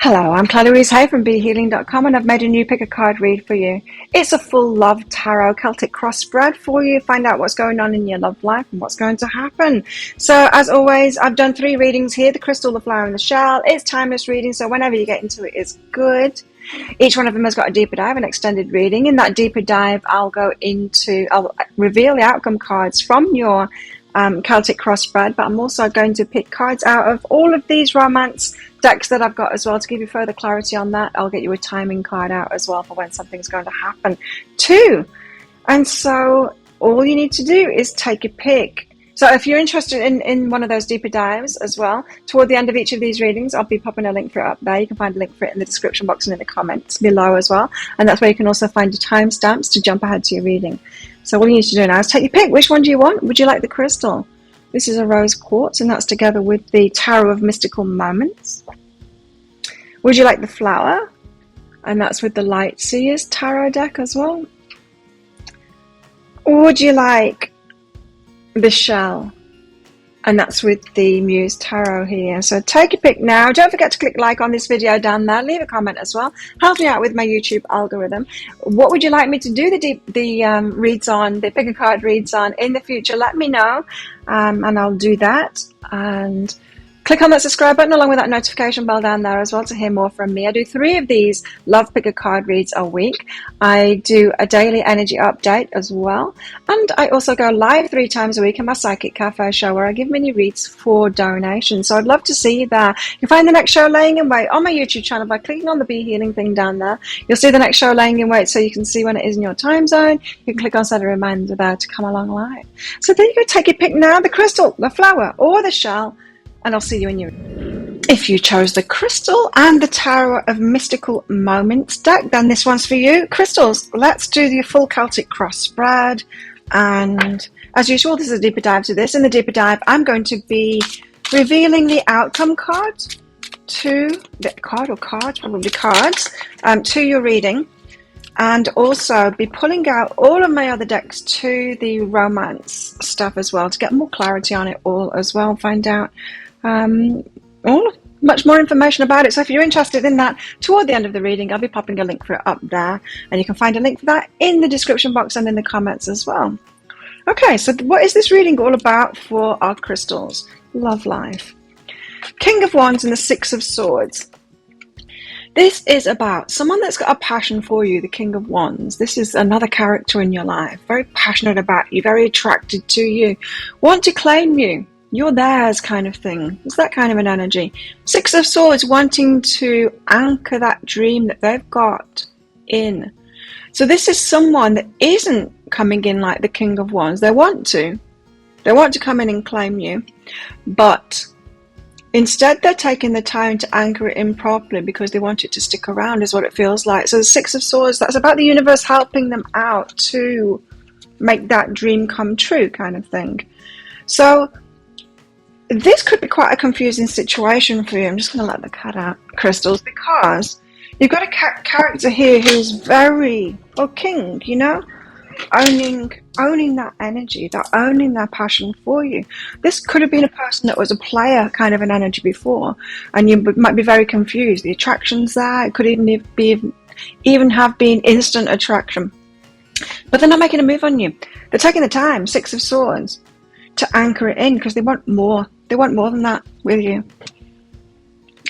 Hello, I'm Clarice Hay from BeHealing.com, and I've made a new pick a card read for you. It's a full love tarot Celtic cross spread for you. Find out what's going on in your love life and what's going to happen. So as always, I've done 3 readings here: the crystal, the flower, and the shell. It's timeless reading, so whenever you get into it, it's good. Each one of them has got a deeper dive, an extended reading. In that deeper dive, I'll reveal the outcome cards from your Celtic cross spread, but I'm also going to pick cards out of all of these romance decks that I've got as well to give you further clarity on that. I'll get you a timing card out as well for when something's going to happen too. And so all you need to do is take a pick. So if you're interested in one of those deeper dives as well, toward the end of each of these readings, I'll be popping a link for it up there. You can find a link for it in the description box and in the comments below as well. And that's where you can also find your timestamps to jump ahead to your reading. So all you need to do now is take your pick. Which one do you want? Would you like the crystal? This is a rose quartz, and that's together with the Tarot of Mystical Moments. Would you like the flower? And that's with the Light Seers tarot deck as well. Or would you like the shell? And that's with the Muse Tarot here. So take a pick now. Don't forget to click like on this video down there. Leave a comment as well. Help me out with my YouTube algorithm. What would you like me to do the reads on, the pick a card reads on in the future? Let me know, and I'll do that. And click on that subscribe button along with that notification bell down there as well to hear more from me. I do 3 of these love pick a card reads a week. I do a daily energy update as well. And I also go live 3 times a week in my Psychic Cafe show where I give mini reads for donations. So I'd love to see you there. You can find the next show laying in wait on my YouTube channel by clicking on the Be Healing thing down there. You'll see the next show laying in wait so you can see when it is in your time zone. You can click on set a reminder there to come along live. So there you go. Take your pick now. The crystal, the flower, or the shell. And I'll see you in your... If you chose the crystal and the Tarot of Mystical Moments deck, then this one's for you. Crystals, let's do the full Celtic cross spread. And as usual, this is a deeper dive to this. In the deeper dive, I'm going to be revealing the outcome cards to the cards to your reading. And also be pulling out all of my other decks to the romance stuff as well to get more clarity on it all as well. Find out much more information about it. So if you're interested in that, toward the end of the reading, I'll be popping a link for it up there. And you can find a link for that in the description box and in the comments as well. Okay, so what is this reading all about for our crystals? Love life. King of Wands and the 6 of Swords. This is about someone that's got a passion for you, the King of Wands. This is another character in your life, very passionate about you, very attracted to you, want to claim you. You're theirs kind of thing. It's that kind of an energy. 6 of Swords wanting to anchor that dream that they've got in. So this is someone that isn't coming in like the King of Wands. They want to come in and claim you, but instead, they're taking the time to anchor it in properly because they want it to stick around, is what it feels like. So the 6 of Swords, that's about the universe helping them out to make that dream come true kind of thing. So this could be quite a confusing situation for you. I'm just going to let the cat out, crystals, because you've got a character here who's very, king, you know, owning that energy, owning their passion for you. This could have been a person that was a player kind of an energy before, and you might be very confused. The attraction's there. It could even have been instant attraction, but they're not making a move on you. They're taking the time, 6 of Swords, to anchor it in because they want more. They want more than that with you.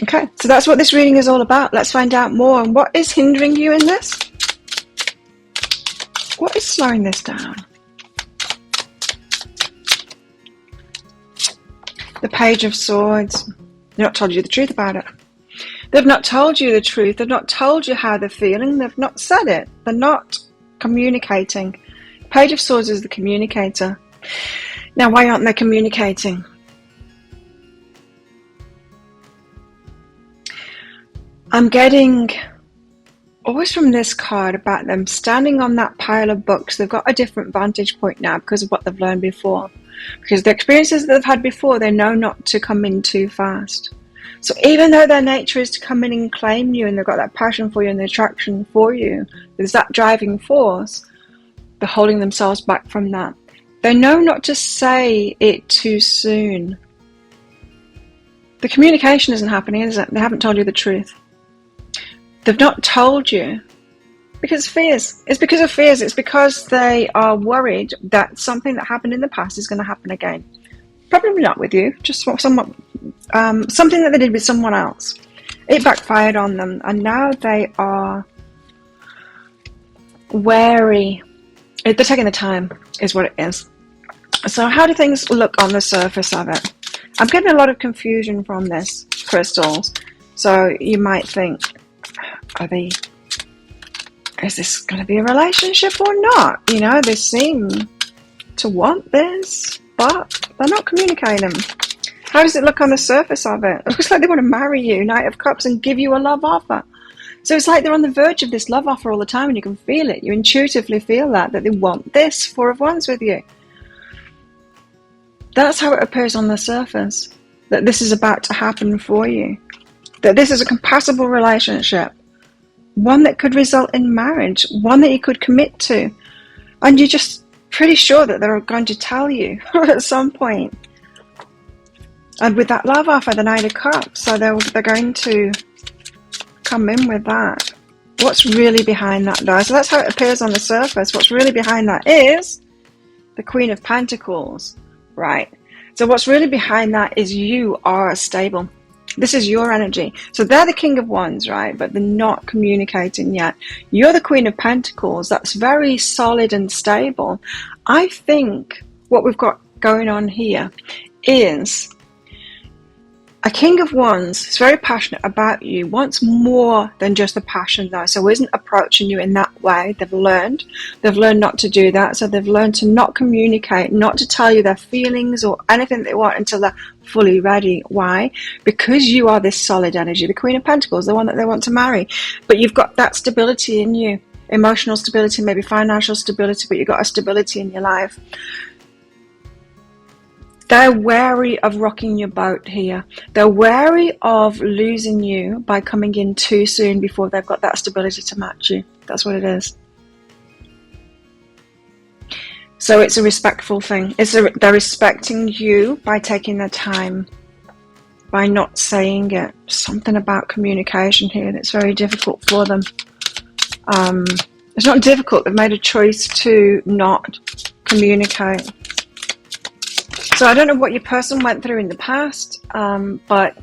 Okay, so that's what this reading is all about. Let's find out more. And what is hindering you in this? What is slowing this down? The Page of Swords. They've not told you the truth about it. They've not told you the truth. They've not told you how they're feeling. They've not said it. They're not communicating. Page of Swords is the communicator. Now, why aren't they communicating? I'm getting always from this card about them standing on that pile of books. They've got a different vantage point now because of what they've learned before. Because the experiences that they've had before, they know not to come in too fast. So even though their nature is to come in and claim you, and they've got that passion for you and the attraction for you, there's that driving force, they're holding themselves back from that. They know not to say it too soon. The communication isn't happening, is it? They haven't told you the truth. They've not told you because fears. It's because of fears. It's because they are worried that something that happened in the past is going to happen again. Probably not with you, just something that they did with someone else. It backfired on them, and now they are wary. They're taking the time, is what it is. So how do things look on the surface of it? I'm getting a lot of confusion from this, crystals. So you might think, is this going to be a relationship or not? You know, they seem to want this, but they're not communicating. How does it look on the surface of it? It looks like they want to marry you, Knight of Cups, and give you a love offer. So it's like they're on the verge of this love offer all the time, and you can feel it. You intuitively feel that they want this Four of Wands with you. That's how it appears on the surface, that this is about to happen for you. That this is a compatible relationship. One that could result in marriage. One that you could commit to. And you're just pretty sure that they're going to tell you at some point. And with that love offer, the Knight of Cups, so they're going to come in with that. What's really behind that, though? So that's how it appears on the surface. What's really behind that is the Queen of Pentacles. Right. So what's really behind that is you are stable. This is your energy. So they're the King of Wands, right? But they're not communicating yet. You're the Queen of Pentacles. That's very solid and stable. I think what we've got going on here is a King of Wands is very passionate about you, wants more than just the passion though, so isn't approaching you in that way. They've learned not to do that, so they've learned to not communicate, not to tell you their feelings or anything they want until they're fully ready. Why? Because you are this solid energy, the Queen of Pentacles, the one that they want to marry, but you've got that stability in you, emotional stability, maybe financial stability, but you've got a stability in your life. They're wary of rocking your boat here. They're wary of losing you by coming in too soon before they've got that stability to match you. That's what it is. So it's a respectful thing. They're respecting you by taking their time, by not saying it. Something about communication here that's very difficult for them. It's not difficult. They've made a choice to not communicate. So I don't know what your person went through in the past, but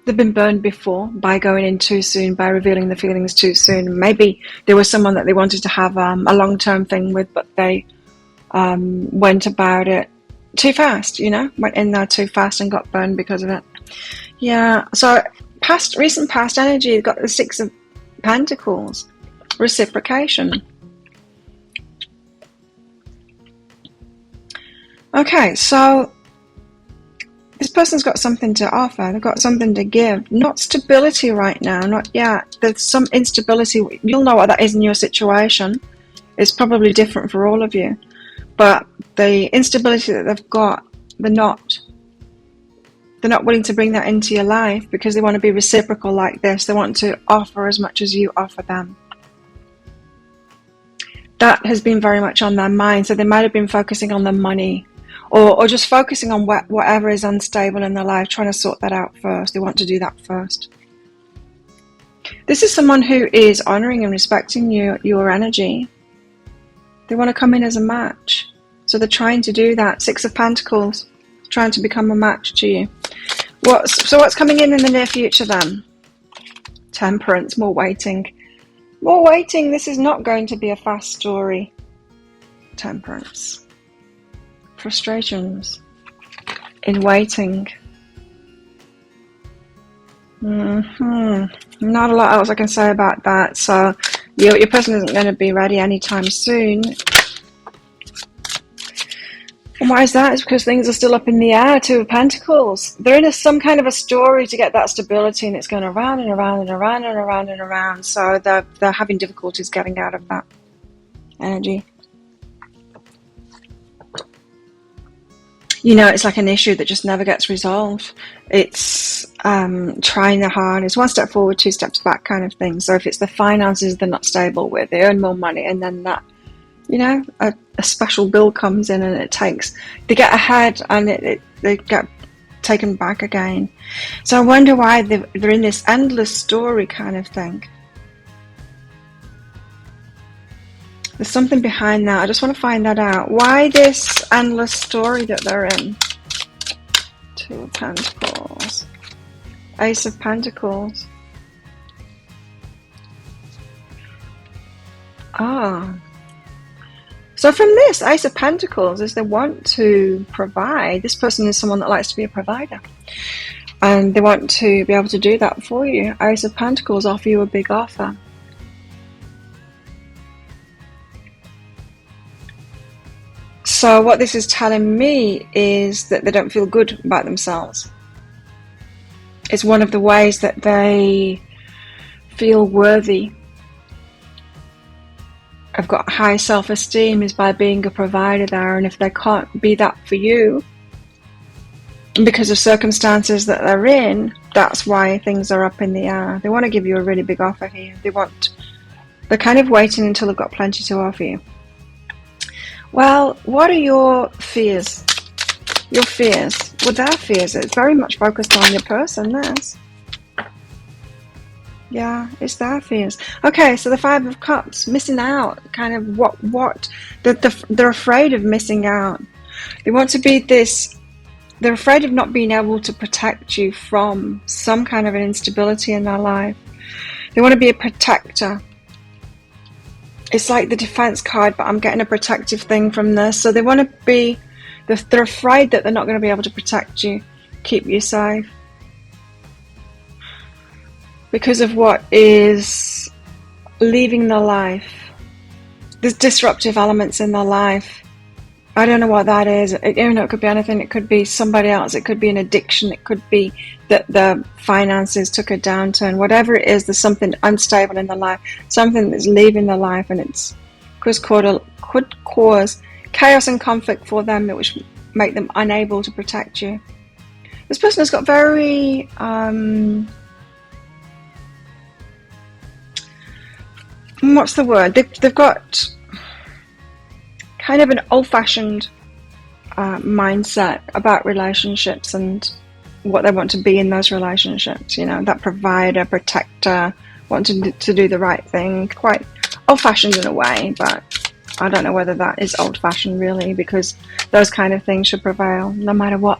they've been burned before by going in too soon, by revealing the feelings too soon. Maybe there was someone that they wanted to have a long-term thing with, but they went about it too fast, you know, went in there too fast and got burned because of it. Yeah, so recent past energy, you've got the Six of Pentacles, reciprocation. Okay, so this person's got something to offer. They've got something to give. Not stability right now, not yet. There's some instability. You'll know what that is in your situation. It's probably different for all of you. But the instability that they've got, they're not willing to bring that into your life because they want to be reciprocal like this. They want to offer as much as you offer them. That has been very much on their mind. So they might have been focusing on the money. Or just focusing on whatever is unstable in their life, trying to sort that out first. They want to do that first. This is someone who is honoring and respecting your energy. They want to come in as a match. So they're trying to do that. Six of Pentacles, trying to become a match to you. So what's coming in the near future then? Temperance, more waiting. More waiting. This is not going to be a fast story. Temperance. Frustrations in waiting. Not a lot else I can say about that. So your person isn't going to be ready anytime soon. And why is that? It's because things are still up in the air. Two of Pentacles. They're in some kind of a story to get that stability, and it's going around and around and around and around and around. So they're having difficulties getting out of that energy. You know, it's like an issue that just never gets resolved. It's trying their hardest. One step forward, two steps back kind of thing. So if it's the finances they're not stable with, they earn more money, and then that, you know, a special bill comes in and they get ahead and they get taken back again. So I wonder why they're in this endless story kind of thing. There's something behind that. I just want to find that out. Why this endless story that they're in? Two of Pentacles. Ace of Pentacles. Ah. So from this, Ace of Pentacles is they want to provide. This person is someone that likes to be a provider. And they want to be able to do that for you. Ace of Pentacles offer you a big offer. So what this is telling me is that they don't feel good about themselves. It's one of the ways that they feel worthy. I've got high self-esteem is by being a provider there, and if they can't be that for you because of circumstances that they're in, that's why things are up in the air. They want to give you a really big offer here. They're kind of waiting until they've got plenty to offer you. Well, what are your fears? Your fears. Well, their fears. It's very much focused on your person, this. Yeah, it's their fears. Okay, so the Five of Cups, missing out. Kind of what? They're afraid of missing out. They want to be this. They're afraid of not being able to protect you from some kind of an instability in their life. They want to be a protector. It's like the defense card, but I'm getting a protective thing from this. So they want to be, they're afraid that they're not going to be able to protect you, keep you safe. Because of what is leaving their life. There's disruptive elements in their life. I don't know what that is. It could be anything. It could be somebody else. It could be an addiction. It could be that the finances took a downturn. Whatever it is, there's something unstable in their life. Something that's leaving their life, and it could cause chaos and conflict for them, which make them unable to protect you. This person has got very what's the word? They've got kind of an old-fashioned mindset about relationships and what they want to be in those relationships. You know, that provider, protector, wanting to do the right thing. Quite old-fashioned in a way, but I don't know whether that is old-fashioned really, because those kind of things should prevail no matter what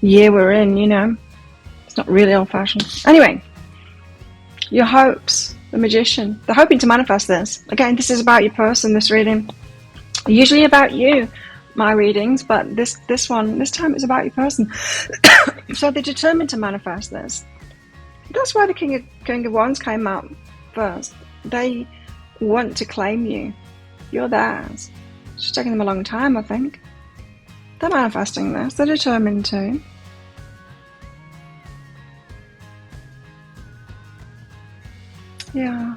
year we're in, you know. It's not really old-fashioned. Anyway, your hopes, the Magician. They're hoping to manifest this. Again, this is about your person, this reading. Usually about you, my readings, but this time it's about your person. So they're determined to manifest this. That's why the King of Wands came out first. They want to claim you. You're theirs. It's just taking them a long time, I think. They're manifesting this. They're determined to. Yeah.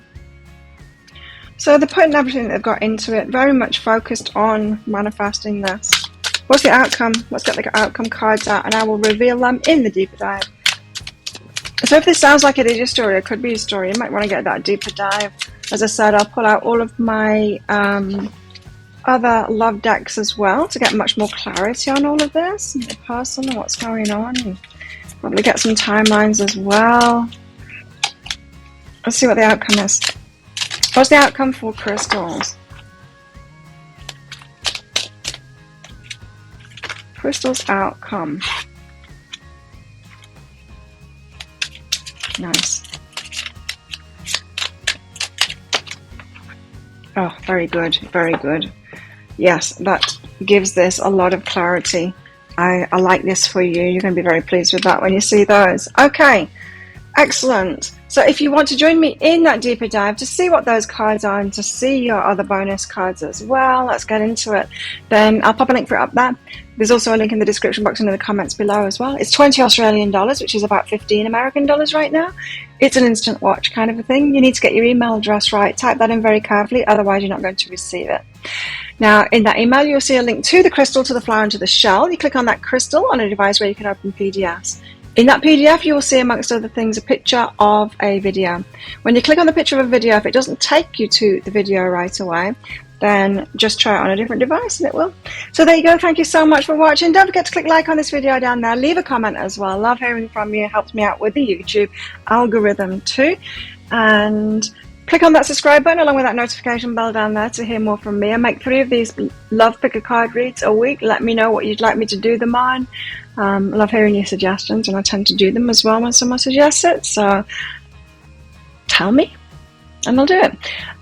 So they're putting everything they've got into it, very much focused on manifesting this. What's the outcome? Let's get the outcome cards out, and I will reveal them in the deeper dive. So if this sounds like it is your story, it could be your story. You might want to get that deeper dive. As I said, I'll pull out all of my other love decks as well to get much more clarity on all of this, and the person and what's going on. And probably get some timelines as well. Let's see what the outcome is. What's the outcome for crystals? Crystals outcome. Nice. Oh, very good, very good. Yes, that gives this a lot of clarity. I like this for you. You're going to be very pleased with that when you see those. Okay, excellent. So if you want to join me in that deeper dive to see what those cards are and to see your other bonus cards as well, let's get into it. Then I'll pop a link for it up there. There's also a link in the description box and in the comments below as well. It's 20 Australian dollars, which is about 15 American dollars right now. It's an instant watch kind of a thing. You need to get your email address right. Type that in very carefully, otherwise you're not going to receive it. Now, in that email, you'll see a link to the crystal, to the flower, and to the shell. You click on that crystal on a device where you can open PDFs. In that PDF, you will see, amongst other things, a picture of a video. When you click on the picture of a video, if it doesn't take you to the video right away, then just try it on a different device and it will. So there you go. Thank you so much for watching. Don't forget to click like on this video down there. Leave a comment as well. Love hearing from you. It helps me out with the YouTube algorithm too. And click on that subscribe button along with that notification bell down there to hear more from me. I make 3 of these love pick a card reads a week. Let me know what you'd like me to do them on. Love hearing your suggestions, and I tend to do them as well when someone suggests it. So tell me and I'll do it.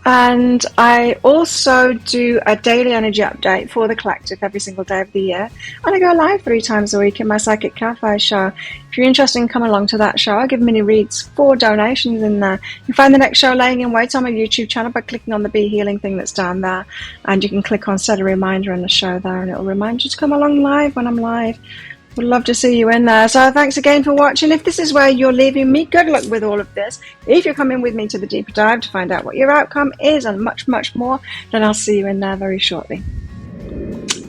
And I also do a daily energy update for the collective every single day of the year, and I go live 3 times a week in my Psychic Cafe show. If you're interested in coming along to that show, I give mini reads for donations in there. You can find the next show laying in wait on my YouTube channel by clicking on the Be Healing thing that's down there, and you can click on set a reminder in the show there, and it'll remind you to come along live when I'm live. Would love to see you in there. So thanks again for watching. If this is where you're leaving me, good luck with all of this. If you're coming with me to the deeper dive to find out what your outcome is and much, much more, then I'll see you in there very shortly.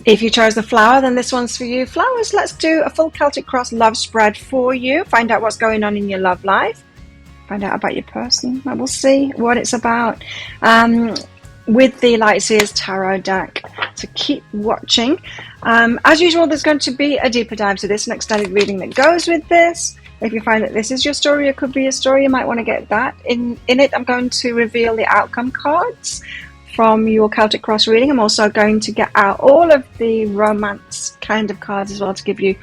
If you chose the flower, then this one's for you. Flowers, let's do a full Celtic Cross love spread for you. Find out what's going on in your love life. Find out about your person. And we'll see what it's about. With the Lightseers Tarot deck. So keep watching. As usual, there's going to be a deeper dive to this, an extended reading that goes with this. If you find that this is your story, it could be a story, you might want to get that. In it, I'm going to reveal the outcome cards from your Celtic Cross reading. I'm also going to get out all of the romance kind of cards as well to give you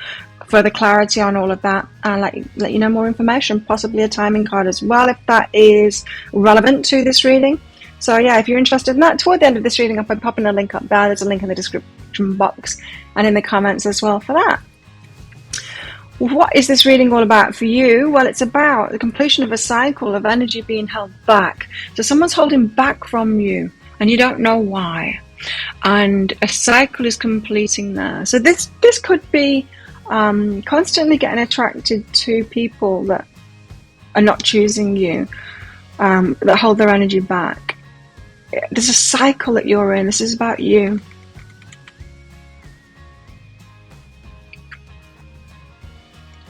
further clarity on all of that and let you know more information, possibly a timing card as well if that is relevant to this reading. So yeah, if you're interested in that, toward the end of this reading, I'll be popping a link up there. There's a link in the description box and in the comments as well for that. What is this reading all about for you? Well, it's about the completion of a cycle of energy being held back. So someone's holding back from you and you don't know why. And a cycle is completing there. So this could be constantly getting attracted to people that are not choosing you, that hold their energy back. There's a cycle that you're in. This is about you.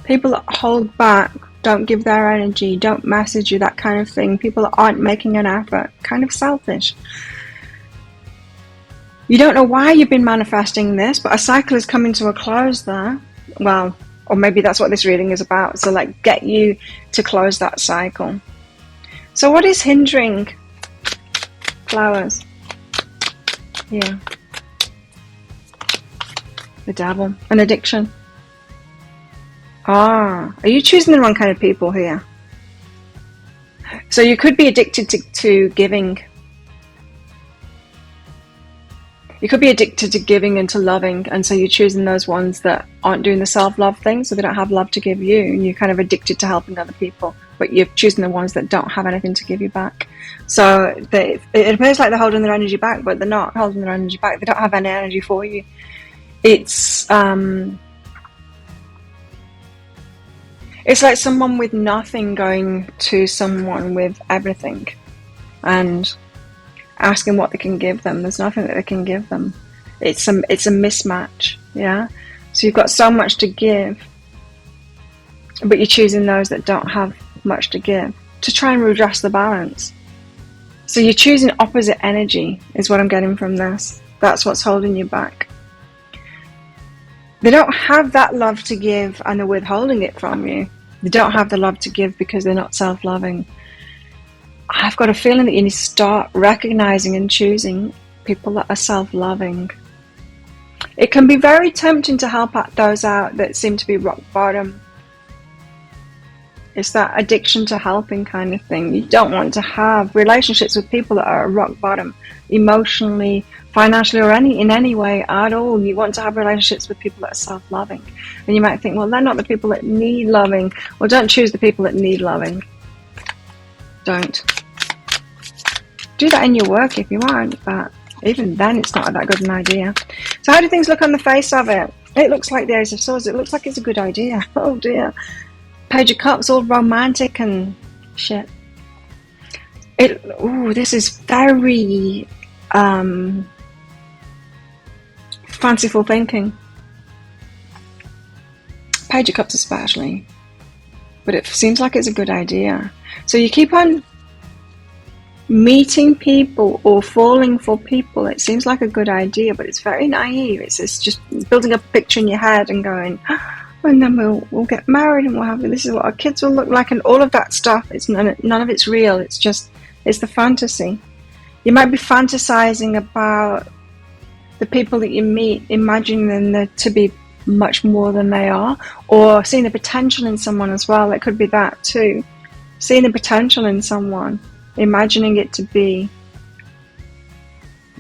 People that hold back, don't give their energy, don't message you, that kind of thing. People that aren't making an effort, kind of selfish. You don't know why you've been manifesting this, but a cycle is coming to a close there. Well, or maybe that's what this reading is about. So like get you to close that cycle. So what is hindering flowers? Yeah. The devil. An addiction. Are you choosing the wrong kind of people here? So you could be addicted to giving. You could be addicted to giving and to loving, and so you're choosing those ones that aren't doing the self-love thing, so they don't have love to give you, and you're kind of addicted to helping other people, but you're choosing the ones that don't have anything to give you back. So it appears like they're holding their energy back, but they're not holding their energy back. They don't have any energy for you. It's like someone with nothing going to someone with everything and asking what they can give them. There's nothing that they can give them. It's a mismatch, yeah? So you've got so much to give, but you're choosing those that don't have much to give to try and redress the balance. So you're choosing opposite energy is what I'm getting from this. That's what's holding you back. They don't have that love to give and they're withholding it from you. They don't have the love to give because they're not self-loving. I've got a feeling that you need to start recognizing and choosing people that are self-loving. It can be very tempting to help those out that seem to be rock bottom. It's that addiction to helping kind of thing. You don't want to have relationships with people that are rock bottom, emotionally, financially, or in any way at all. You want to have relationships with people that are self-loving. And you might think, well, they're not the people that need loving. Well, don't choose the people that need loving. Don't. Do that in your work if you want, but even then it's not that good an idea. So how do things look on the face of it? It looks like the Ace of Swords. It looks like it's a good idea. Oh dear. Page of Cups, all romantic and shit. This is very fanciful thinking. Page of Cups especially. But it seems like it's a good idea. So you keep on meeting people or falling for people, it seems like a good idea, but it's very naive. It's just building a picture in your head and going, and then we'll get married and we'll have, this is what our kids will look like, and all of that stuff. It's none of it's real. It's the fantasy. You might be fantasizing about the people that you meet, imagining them to be much more than they are, or seeing the potential in someone as well. It could be that too. Seeing the potential in someone, imagining it to be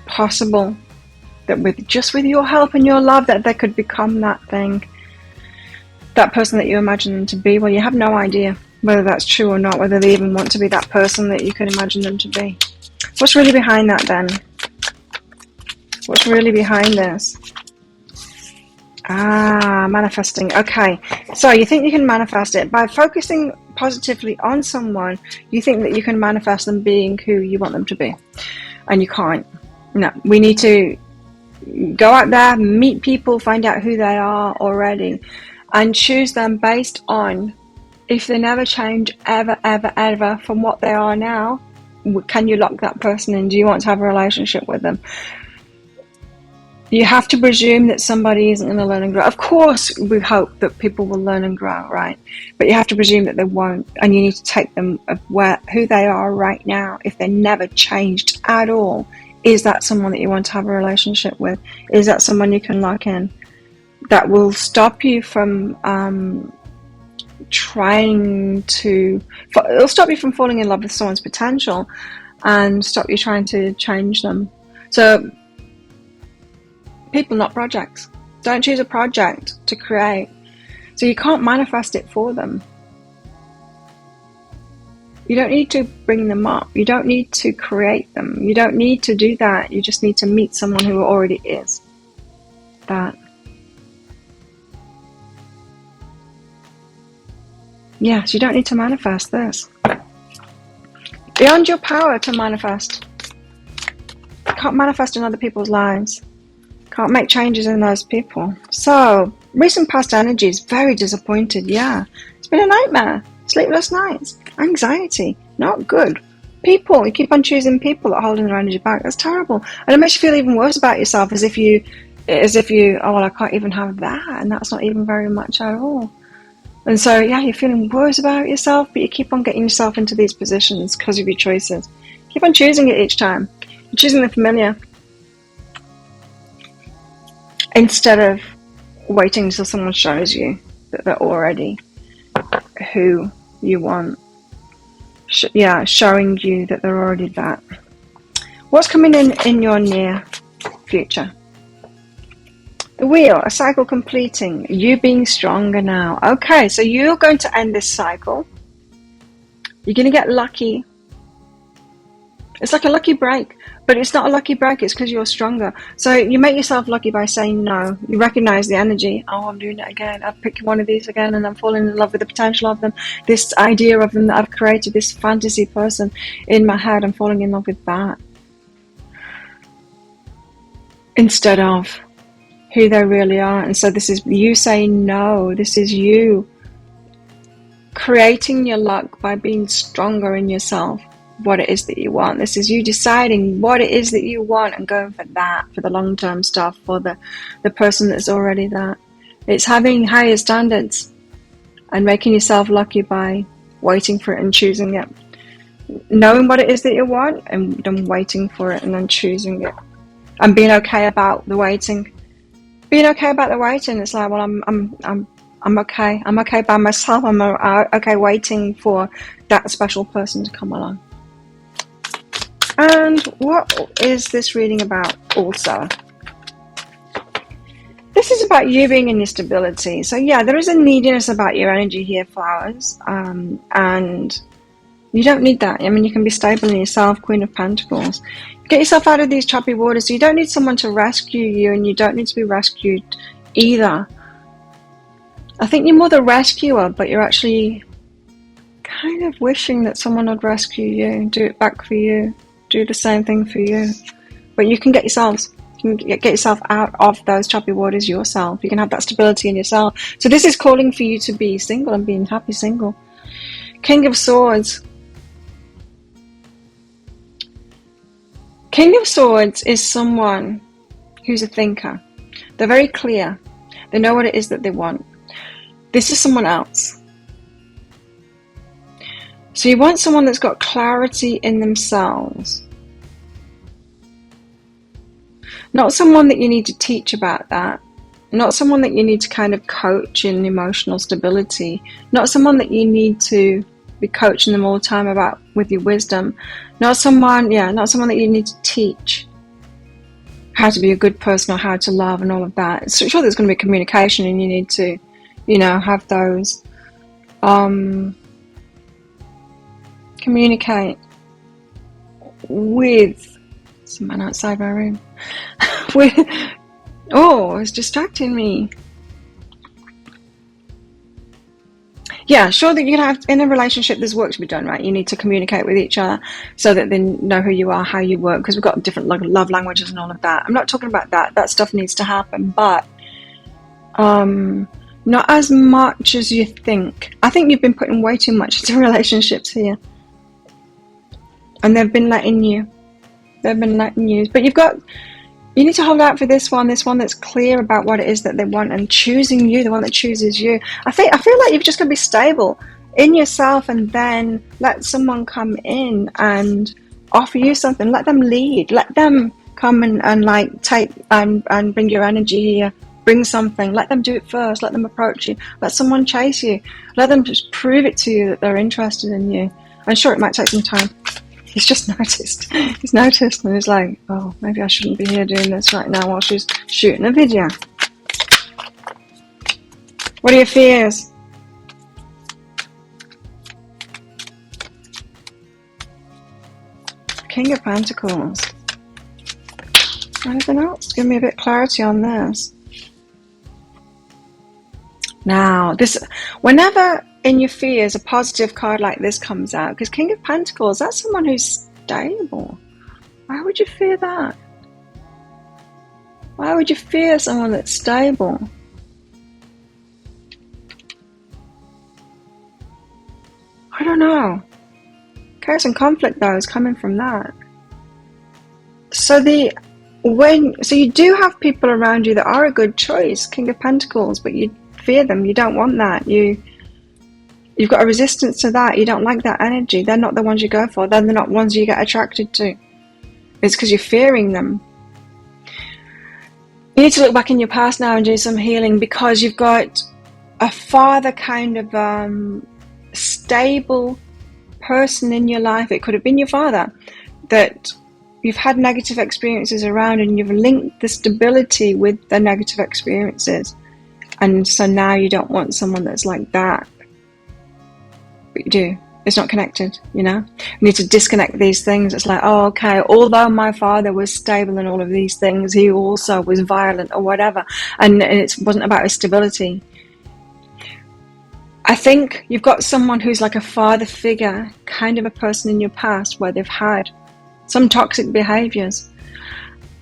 possible, that with your help and your love, that they could become that thing, that person that you imagine them to be. Well, you have no idea whether that's true or not, whether they even want to be that person that you can imagine them to be. What's really behind that then? What's really behind this? Manifesting. Okay, so you think you can manifest it by focusing positively on someone. You think that you can manifest them being who you want them to be, and you can't. No, we need to go out there, meet people, find out who they are already, and choose them based on, if they never change ever from what they are now, can you lock that person in? Do you want to have a relationship with them? You have to presume that somebody isn't going to learn and grow. Of course, we hope that people will learn and grow, right? But you have to presume that they won't, and you need to take them who they are right now. If they never changed at all, is that someone that you want to have a relationship with? Is that someone you can lock in? That will stop you from it'll stop you from falling in love with someone's potential, and stop you trying to change them. So, people, not projects. Don't choose a project to create. So you can't manifest it for them. You don't need to bring them up. You don't need to create them. You don't need to do that. You just need to meet someone who already is that. Yes, you don't need to manifest this. Beyond your power to manifest. You can't manifest in other people's lives. Can't make changes in those people. So, recent past energies, very disappointed. Yeah, it's been a nightmare. Sleepless nights, anxiety, not good. People, you keep on choosing people that are holding their energy back. That's terrible, and it makes you feel even worse about yourself, as if you, oh well, I can't even have that, and that's not even very much at all. And so, yeah, you're feeling worse about yourself, but you keep on getting yourself into these positions because of your choices. Keep on choosing it each time. You're choosing the familiar, instead of waiting until someone shows you that they're already who you want. Showing you that they're already that. What's coming in your near future? The wheel, a cycle completing, you being stronger now. Okay, so you're going to end this cycle. You're going to get lucky. It's like a lucky break, but it's not a lucky break, it's because you're stronger. So you make yourself lucky by saying no. You recognize the energy. Oh, I'm doing it again. I've picked one of these again, and I'm falling in love with the potential of them. This idea of them that I've created, this fantasy person in my head, I'm falling in love with that. Instead of who they really are. And so this is you saying no. This is you creating your luck by being stronger in yourself. What it is that you want. This is you deciding what it is that you want and going for that, for the long-term stuff, for the person that's already that. It's having higher standards and making yourself lucky by waiting for it and choosing it. Knowing what it is that you want and then waiting for it and then choosing it. And being okay about the waiting. Being okay about the waiting. It's like, well, I'm okay. I'm okay by myself. I'm okay waiting for that special person to come along. And what is this reading about also? This is about you being in your stability. So yeah, there is a neediness about your energy here, flowers. And you don't need that. I mean, you can be stable in yourself, Queen of Pentacles. Get yourself out of these choppy waters. So you don't need someone to rescue you, and you don't need to be rescued either. I think you're more the rescuer, but you're actually kind of wishing that someone would rescue you, do it back for you. Do the same thing for you, but you can get yourself out of those choppy waters yourself. You can have that stability in yourself. So this is calling for you to be single and being happy single. King of Swords. King of Swords is someone who's a thinker. They're very clear. They know what it is that they want. This is someone else. So you want someone that's got clarity in themselves. Not someone that you need to teach about that. Not someone that you need to kind of coach in emotional stability. Not someone that you need to be coaching them all the time about with your wisdom. Not someone that you need to teach how to be a good person or how to love and all of that. So sure, there's going to be communication, and you need to, have those. Communicate with someone outside my room. It's distracting me. Yeah, sure that you can have, in a relationship, there's work to be done, right? You need to communicate with each other so that they know who you are, how you work, because we've got different love languages and all of that. I'm not talking about that. That stuff needs to happen, but not as much as you think. I think you've been putting way too much into relationships here. And they've been letting you. But you need to hold out for this one that's clear about what it is that they want and choosing you, the one that chooses you. I feel like you've just got to be stable in yourself, and then let someone come in and offer you something. Let them lead. Let them come and like take and bring your energy here. Bring something. Let them do it first. Let them approach you. Let someone chase you. Let them just prove it to you that they're interested in you. I'm sure it might take some time. He's just noticed. He's noticed, and he's like, oh, maybe I shouldn't be here doing this right now while she's shooting a video. What are your fears? King of Pentacles. Anything else? Give me a bit of clarity on this. Now, whenever in your fears a positive card like this comes out, because King of Pentacles, that's someone who's stable. Why would you fear that? Why would you fear someone that's stable? I don't know. Chaos and conflict, though, is coming from that. So you do have people around you that are a good choice, King of Pentacles, but you fear them. You don't want that. You've got a resistance to that. You don't like that energy. They're not the ones you go for. They're not ones you get attracted to. It's because you're fearing them. You need to look back in your past now and do some healing, because you've got a father kind of stable person in your life. It could have been your father that you've had negative experiences around, and you've linked the stability with the negative experiences. And so now you don't want someone that's like that. But you do. It's not connected, You need to disconnect these things. It's like, oh, okay, although my father was stable in all of these things, he also was violent or whatever. And it wasn't about his stability. I think you've got someone who's like a father figure, kind of a person in your past where they've had some toxic behaviors.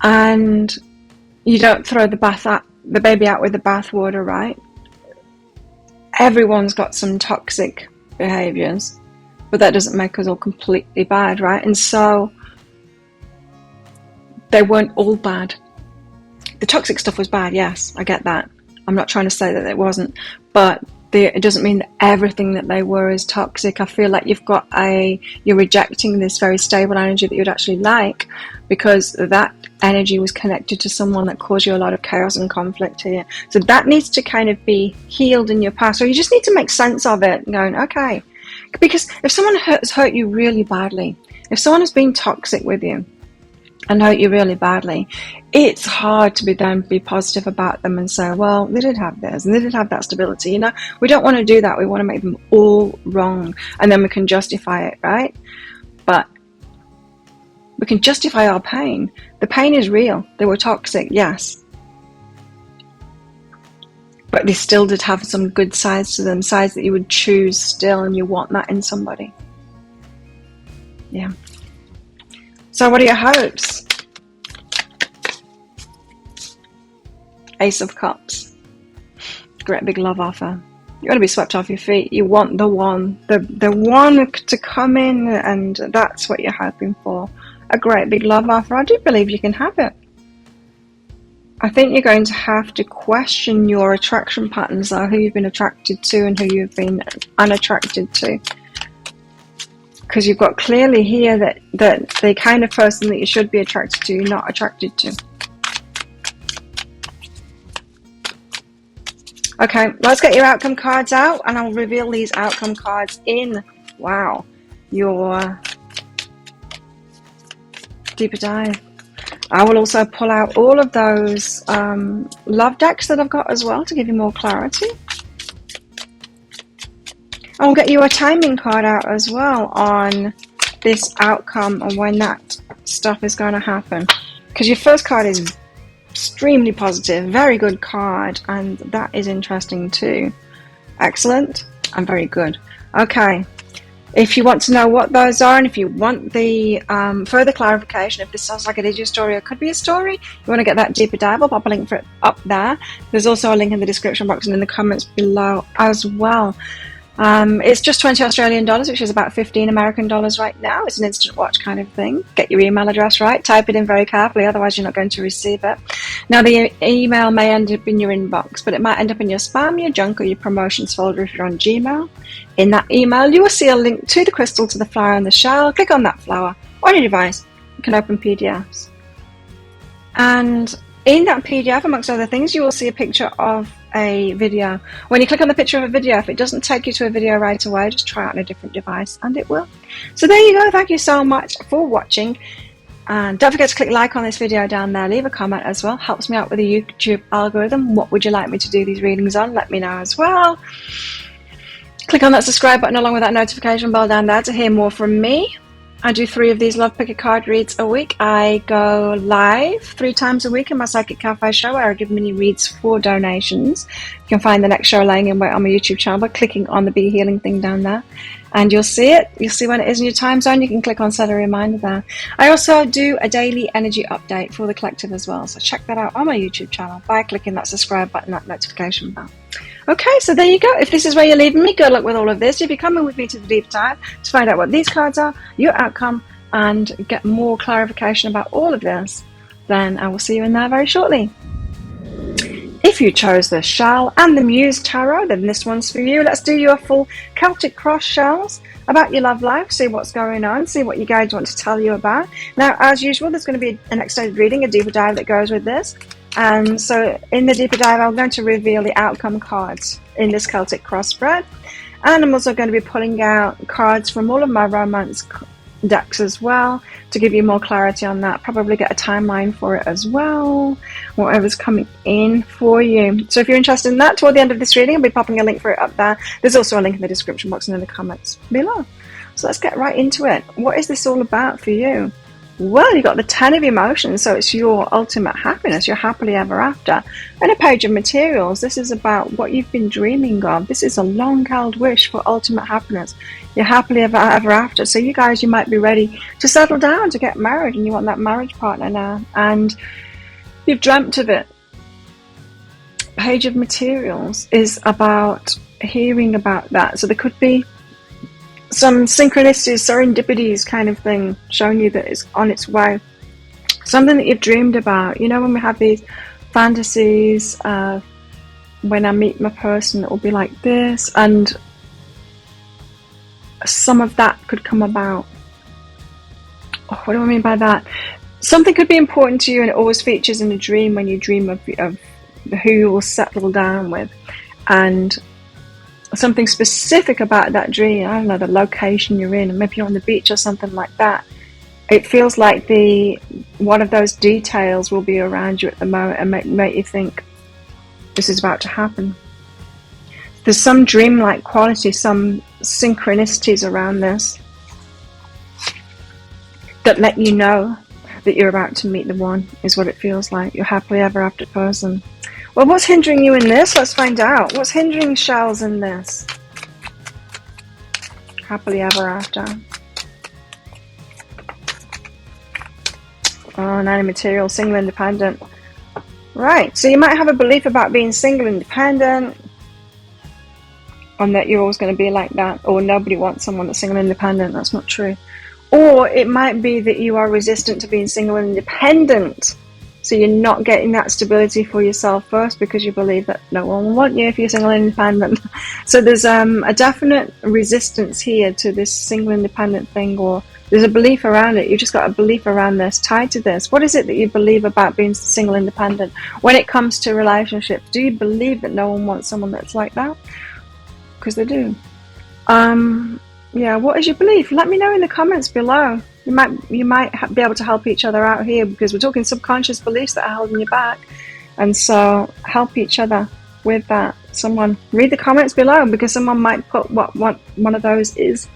And you don't throw the baby out with the bathwater, right? Everyone's got some toxic behaviors, but that doesn't make us all completely bad, right? And so they weren't all bad. The toxic stuff was bad, yes, I get that. I'm not trying to say that it wasn't, but it doesn't mean that everything that they were is toxic. I feel like you're rejecting this very stable energy that you'd actually like, because that energy was connected to someone that caused you a lot of chaos and conflict here. So that needs to kind of be healed in your past, or you just need to make sense of it, going, okay. Because if someone has hurt you really badly, if someone has been toxic with you and hurt you really badly, it's hard to be positive about them and say, well, they did have this and they did have that stability. We don't want to do that. We want to make them all wrong, and then we can justify it, right? But we can justify our pain. The pain is real. They were toxic, yes. But they still did have some good sides to them, sides that you would choose still, and you want that in somebody. Yeah. So what are your hopes? Ace of Cups. Great big love offer. You want to be swept off your feet. You want the one to come in, and that's what you're hoping for. a great big love offer, I do believe you can have it. I think you're going to have to question your attraction patterns, though, who you've been attracted to and who you've been unattracted to. Because you've got clearly here that the kind of person that you should be attracted to, you're not attracted to. Okay, let's get your outcome cards out, and I'll reveal these outcome cards in, wow, your deeper dive. I will also pull out all of those love decks that I've got as well to give you more clarity. I'll get you a timing card out as well on this outcome and when that stuff is going to happen. Because your first card is extremely positive, very good card, and that is interesting too. Excellent and very good. Okay, if you want to know what those are, and if you want the further clarification, if this sounds like it is your story or could be a story, you want to get that deeper dive, I'll pop a link for it up there. There's also a link in the description box and in the comments below as well. It's just 20 Australian dollars, which is about 15 American dollars right now. It's an instant watch kind of thing. Get your email address right, type it in very carefully, otherwise you're not going to receive it. Now, the email may end up in your inbox, but it might end up in your spam, your junk, or your promotions folder if you're on Gmail. In that email, you will see a link to the crystal, to the flower and the shell. Click on that flower on your device. You can open PDFs. And in that PDF, amongst other things, you will see a picture of a video. When you click on the picture of a video, if it doesn't take you to a video right away, just try it on a different device and it will. So there you go. Thank you so much for watching. And don't forget to click like on this video down there. Leave a comment as well. Helps me out with the YouTube algorithm. What would you like me to do these readings on? Let me know as well. Click on that subscribe button along with that notification bell down there to hear more from me. I do 3 of these Love Picker card reads a week. I go live 3 times a week in my Psychic Cafe show where I give mini reads for donations. You can find the next show laying in wait on my YouTube channel by clicking on the Be Healing thing down there. And you'll see it. You'll see when it is in your time zone. You can click on set a reminder there. I also do a daily energy update for the collective as well. So check that out on my YouTube channel by clicking that subscribe button, that notification bell. Okay, so there you go. If this is where you're leaving me, good luck with all of this. If you're coming with me to the deep dive to find out what these cards are, your outcome, and get more clarification about all of this, then I will see you in there very shortly. If you chose the Shell and the Muse Tarot, then this one's for you. Let's do your full Celtic Cross shells about your love life, see what's going on, see what you guys want to tell you about. Now, as usual, there's going to be an extended reading, a deeper dive that goes with this. And so in the deeper dive, I'm going to reveal the outcome cards in this Celtic Cross spread. And I'm also going to be pulling out cards from all of my romance decks as well to give you more clarity on that. Probably get a timeline for it as well, whatever's coming in for you. So if you're interested in that, toward the end of this reading, I'll be popping a link for it up there. There's also a link in the description box and in the comments below. So let's get right into it. What is this all about for you? Well, you've got the 10 of emotions, so it's your ultimate happiness, your happily ever after. And a page of materials. This is about what you've been dreaming of. This is a long-held wish for ultimate happiness. You're happily ever after. So you guys, you might be ready to settle down, to get married, and you want that marriage partner now. And you've dreamt of it. Page of materials is about hearing about that. So there could be some synchronicities, serendipities kind of thing, showing you that it's on its way. Something that you've dreamed about. You know, when we have these fantasies, when I meet my person, it will be like this, and some of that could come about. Oh, what do I mean by that? Something could be important to you, and it always features in a dream when you dream of who you will settle down with, and something specific about that dream. I don't know, the location you're in, maybe you're on the beach or something like that. It feels like one of those details will be around you at the moment and make you think this is about to happen. There's some dreamlike quality, some synchronicities around this that let you know that you're about to meet the one, is what it feels like, your happily ever after person. Well, what's hindering you in this? Let's find out. What's hindering shells in this? Happily ever after. Oh, 9 of material, single independent. Right, so you might have a belief about being single independent, and that you're always going to be like that, or nobody wants someone that's single independent. That's not true. Or it might be that you are resistant to being single and independent. So you're not getting that stability for yourself first because you believe that no one will want you if you're single and independent. So there's a definite resistance here to this single independent thing, or there's a belief around it. You've just got a belief around this, tied to this. What is it that you believe about being single independent? When it comes to relationships, do you believe that no one wants someone that's like that? Because they do. Yeah, what is your belief? Let me know in the comments below. You might be able to help each other out here, because we're talking subconscious beliefs that are holding you back. And so help each other with that. Someone read the comments below, because someone might put what one of those is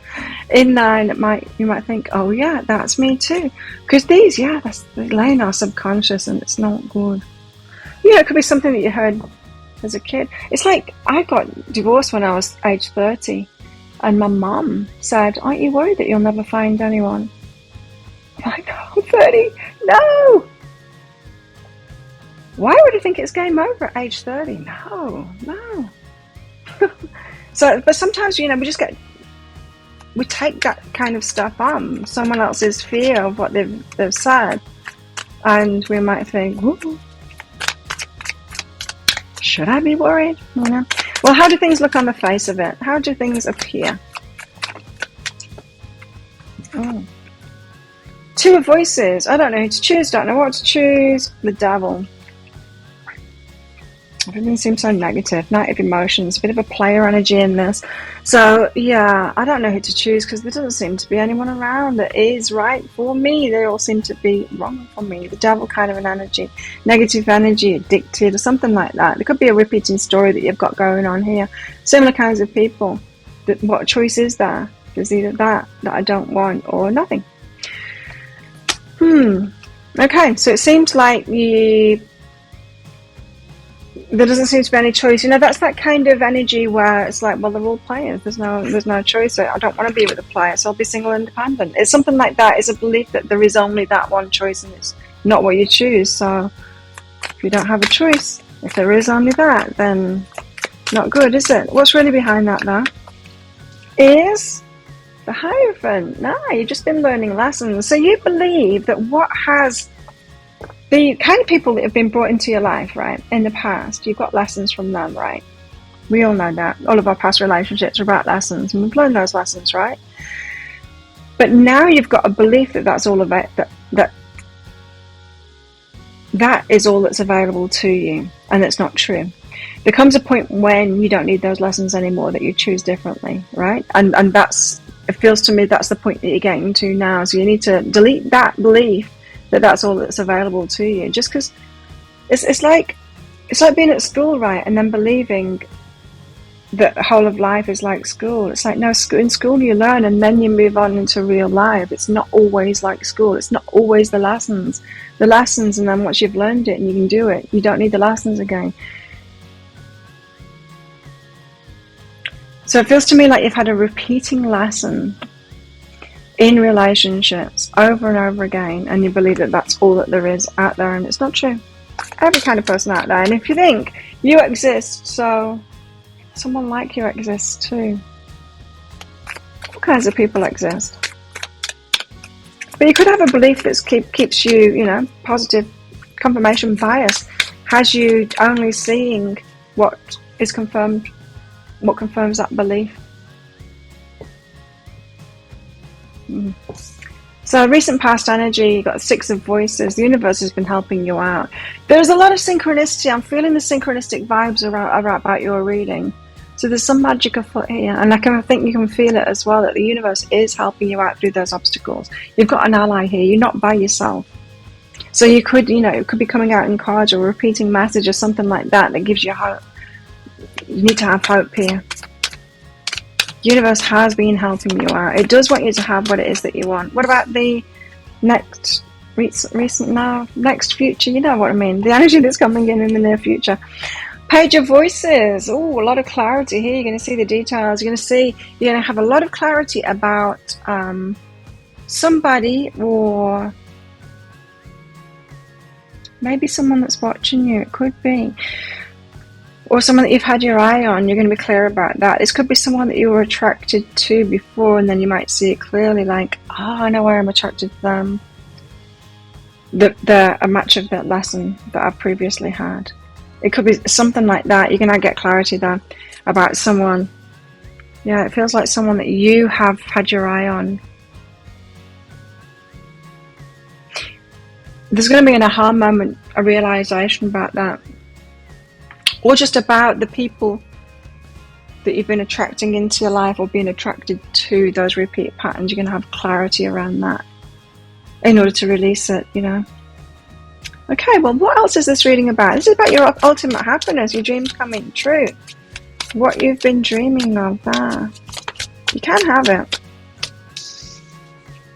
in there, and you might think, oh yeah, that's me too. Because that's laying our subconscious, and it's not good. It could be something that you heard as a kid. It's like I got divorced when I was age 30. And my mum said, aren't you worried that you'll never find anyone? I'm like, I'm 30. No! Why would I think it's game over at age 30? No. But sometimes, we take that kind of stuff on, someone else's fear of what they've said. And we might think, ooh, should I be worried? Well, how do things look on the face of it? How do things appear? Oh. Two of voices. I don't know who to choose. Don't know what to choose. The devil. Everything seems so negative. Negative emotions. A bit of a player energy in this. So, yeah, I don't know who to choose, because there doesn't seem to be anyone around that is right for me. They all seem to be wrong for me. The devil kind of an energy. Negative energy, addicted, or something like that. It could be a repeating story that you've got going on here. Similar kinds of people. What choice is there? There's either that I don't want, or nothing. Okay, so it seems like there doesn't seem to be any choice. That's that kind of energy where it's like, well, they're all players. There's no choice. I don't want to be with a player, so I'll be single independent. It's something like that. It's a belief that there is only that one choice, and it's not what you choose. So if you don't have a choice, if there is only that, then not good, is it? What's really behind that, though, is the Hierophant. No, you've just been learning lessons. So you believe that the kind of people that have been brought into your life, right, in the past, you've got lessons from them, right? We all know that. All of our past relationships are about lessons, and we've learned those lessons, right? But now you've got a belief that that's all about, that is all that's available to you, and it's not true. There comes a point when you don't need those lessons anymore, that you choose differently, right? And it feels to me that's the point that you're getting to now. So you need to delete that belief that that's all that's available to you. Just because it's like being at school, right, and then believing that the whole of life is like school. It's like, no, in school you learn, and then you move on into real life. It's not always like school. It's not always the lessons, and then once you've learned it and you can do it, you don't need the lessons again. So it feels to me like you've had a repeating lesson in relationships over and over again, and you believe that that's all that there is out there, and it's not true. Every kind of person out there. And if you think you exist, so someone like you exists too. All kinds of people exist. But you could have a belief that keeps you, positive confirmation bias, has you only seeing what is confirmed, what confirms that belief. So recent past energy, you've got 6 of voices. The universe has been helping you out. There's a lot of synchronicity. I'm feeling the synchronistic vibes about your reading. So there's some magic afoot here, and I think you can feel it as well, that the universe is helping you out through those obstacles. You've got an ally here. You're not by yourself. So you could, it could be coming out in cards or a repeating message or something like that gives you hope. You need to have hope here. The universe has been helping you out. It does want you to have what it is that you want. What about the next future? You know what I mean. The energy that's coming in the near future. Page of Voices. Oh, a lot of clarity here. You're going to see the details. You're going to have a lot of clarity about somebody, or maybe someone that's watching you. It could be. or someone that you've had your eye on. You're going to be clear about that. This could be someone that you were attracted to before, and then you might see it clearly, like, oh, I know why I'm attracted to them. A match of that lesson that I've previously had. It could be something like that. You're going to get clarity there about someone. Yeah, it feels like someone that you have had your eye on. There's going to be an aha moment, a realization about that. Or just about the people that you've been attracting into your life, or being attracted to, those repeat patterns. You're going to have clarity around that in order to release it, you know. Okay, well, what else is this reading about? This is about your ultimate happiness, your dreams coming true. What you've been dreaming of there. You can have it.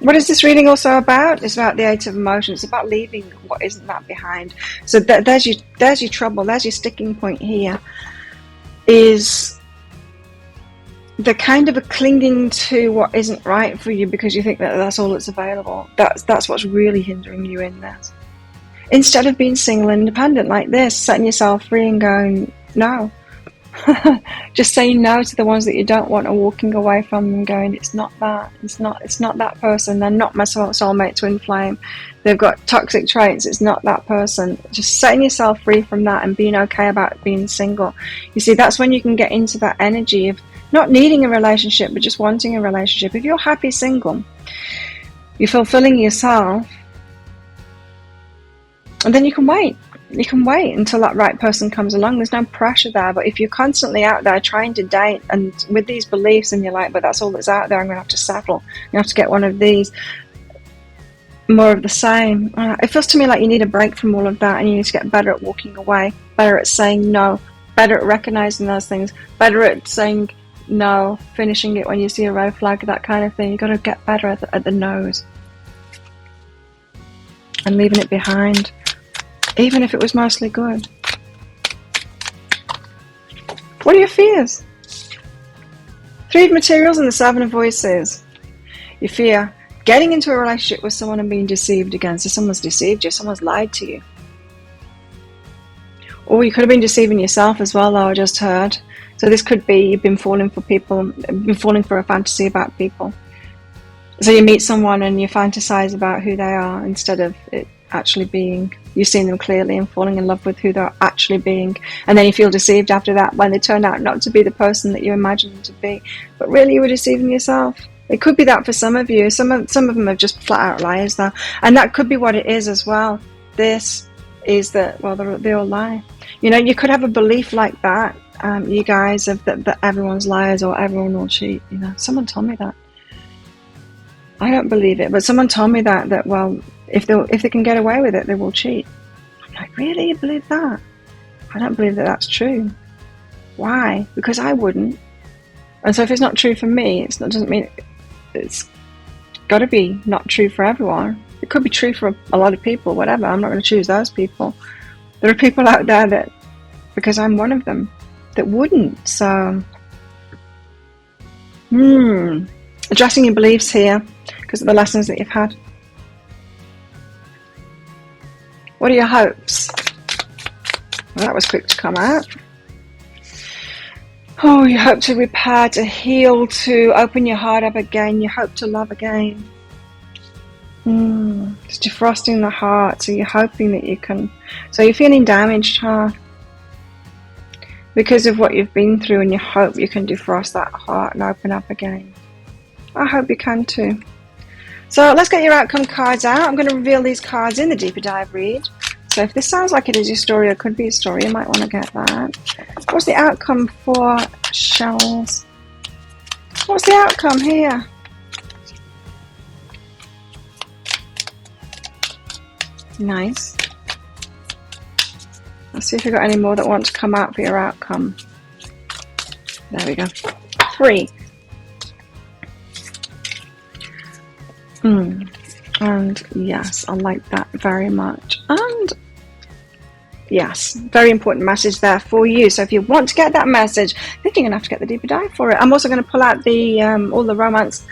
What is this reading also about? It's about the Eight of Emotions. It's about leaving what isn't that behind. So there's your trouble. There's your sticking point here. Is the kind of a clinging to what isn't right for you because you think that that's all that's available. That's what's really hindering you in this. Instead of being single and independent like this, setting yourself free and going, no. Just saying no to the ones that you don't want, and walking away from them going, it's not that. It's not that person. They're not my soulmate twin flame. They've got toxic traits. It's not that person. Just setting yourself free from that and being okay about being single. You see, that's when you can get into that energy of not needing a relationship, but just wanting a relationship. If you're happy single, you're fulfilling yourself, and then you can wait. You can wait until that right person comes along. There's no pressure there. But if you're constantly out there trying to date and with these beliefs, and you're like, but that's all that's out there, I'm going to have to settle. You have to get one of these. More of the same. It feels to me like you need a break from all of that, and you need to get better at walking away, better at saying no, better at recognizing those things, better at saying no, finishing it when you see a red flag, that kind of thing. You've got to get better at the no's and leaving it behind. Even if it was mostly good. What are your fears? Three of Materials and the Seven of Voices. You fear getting into a relationship with someone and being deceived again. So someone's deceived you, someone's lied to you. Or you could have been deceiving yourself as well, though, I just heard. So this could be you've been falling for people, been falling for a fantasy about people. So you meet someone and you fantasize about who they are instead of it actually being, you've seen them clearly and falling in love with who they're actually being, and then you feel deceived after that when they turn out not to be the person that you imagined them to be, but really you were deceiving yourself. It could be that for some of you. Some of them are just flat out liars though, and that could be what it is as well. This is that, well, they all lie. You know, you could have a belief like that, you guys, of that everyone's liars or everyone will cheat. You know, someone told me that. I don't believe it, but someone told me that well, if they can get away with it, they will cheat. I'm like, really? You believe that? I don't believe that that's true. Why? Because I wouldn't. And so if it's not true for me, doesn't mean it's got to be not true for everyone. It could be true for a lot of people, whatever. I'm not going to choose those people. There are people out there that, because I'm one of them, that wouldn't. So, addressing your beliefs here because of the lessons that you've had. What are your hopes? Well, that was quick to come out. Oh, you hope to repair, to heal, to open your heart up again. You hope to love again. It's defrosting the heart. So you're hoping that you can. So you're feeling damaged, huh? Because of what you've been through, and you hope you can defrost that heart and open up again. I hope you can too. So let's get your outcome cards out. I'm going to reveal these cards in the deeper dive read. So if this sounds like it is your story or could be a story, you might want to get that. What's the outcome for shells? What's the outcome here? Nice. Let's see if we've got any more that want to come out for your outcome. There we go. 3. And yes, I like that very much. And yes, very important message there for you. So if you want to get that message, I think you're going to have to get the deeper dive for it. I'm also going to pull out the all the romance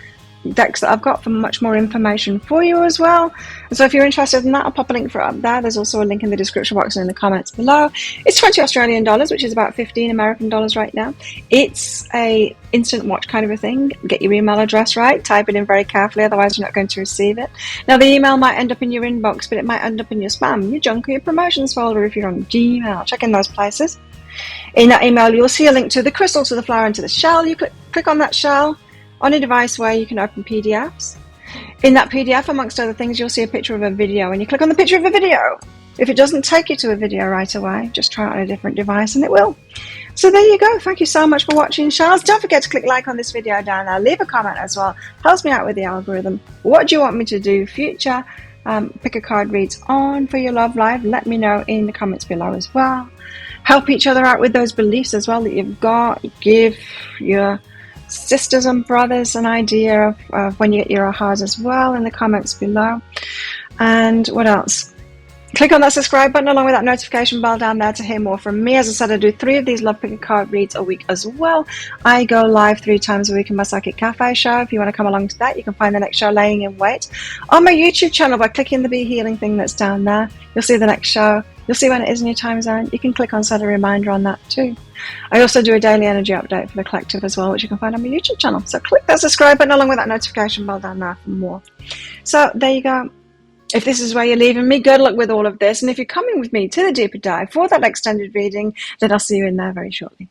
decks that I've got for much more information for you as well. And so if you're interested in that, I'll pop a link for it up there. There's also a link in the description box and in the comments below. It's 20 Australian dollars, which is about 15 American dollars right now. It's a instant watch kind of a thing. Get your email address right, type it in very carefully, otherwise you're not going to receive it. Now the email might end up in your inbox, but it might end up in your spam, your junk, or your promotions folder if you're on Gmail. Check in those places. In that email, you'll see a link to the crystal, to the flower, and to the shell. You click on that shell on a device where you can open PDFs. In that PDF, amongst other things, you'll see a picture of a video, and you click on the picture of a video. If it doesn't take you to a video right away, just try it on a different device and it will. So there you go. Thank you so much for watching, shells. Don't forget to click like on this video down there. Leave a comment as well. Helps me out with the algorithm. What do you want me to do future pick a card reads on for your love life? Let me know in the comments below as well. Help each other out with those beliefs as well that you've got. Give your sisters and brothers an idea of when you get your ahas as well in the comments below. And what else? Click on that subscribe button along with that notification bell down there to hear more from me. As I said, I do 3 of these Love Pick a Card reads a week as well. I go live 3 times a week in my Psychic Cafe show. If you want to come along to that, you can find the next show laying in wait on my YouTube channel by clicking the Be Healing thing that's down there. You'll see the next show. You'll see when it is in your time zone. You can click on set a reminder on that too. I also do a daily energy update for the collective as well, which you can find on my YouTube channel. So click that subscribe button along with that notification bell down there for more. So there you go. If this is where you're leaving me, good luck with all of this. And if you're coming with me to the deeper dive for that extended reading, then I'll see you in there very shortly.